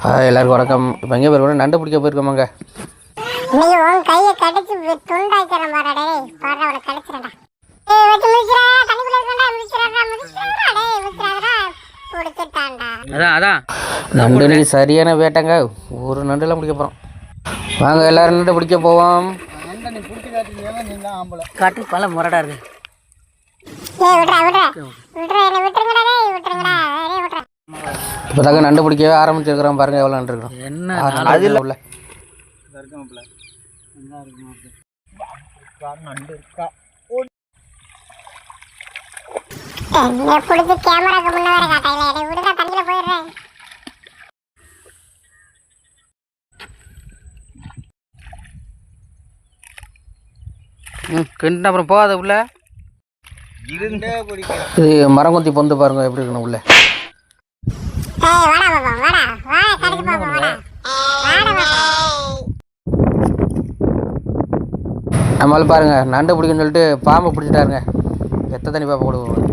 எல்லாருக்கும் வணக்கம். இப்போ எங்கே போயிருக்கோம்? நண்டு பிடிக்க போயிருக்கோமாங்க. கையை கடிச்சு துண்டாக்கிறேன் பாரு. பாரு அவனை கடிச்சிடா. அதான் நண்டு சரியான வேட்டைங்க. ஒரு நண்டுலாம் பிடிக்க போகிறோம். வாங்க எல்லாரும் நண்டு பிடிக்க போவோம். காட்டு பல முரடா இருக்கு. இப்போ தாங்க நண்டு பிடிக்கவே ஆரம்பிச்சிருக்கிறோம். பாருங்க எவ்வளோ நண்டு இருக்கிறோம். என்ன அதில் உள்ள நண்டு இருக்கா? கிண்ட அப்புறம் போகாத உள்ள இது மரங்கொத்தி பொந்து பாருங்க எப்படி இருக்கணும் உள்ள. நம்மளால பாருங்க நண்டு பிடிக்குன்னு சொல்லிட்டு பாம்பை பிடிச்சிட்டாருங்க. எத்த தண்ணி பாம்பை கொடுவோம்.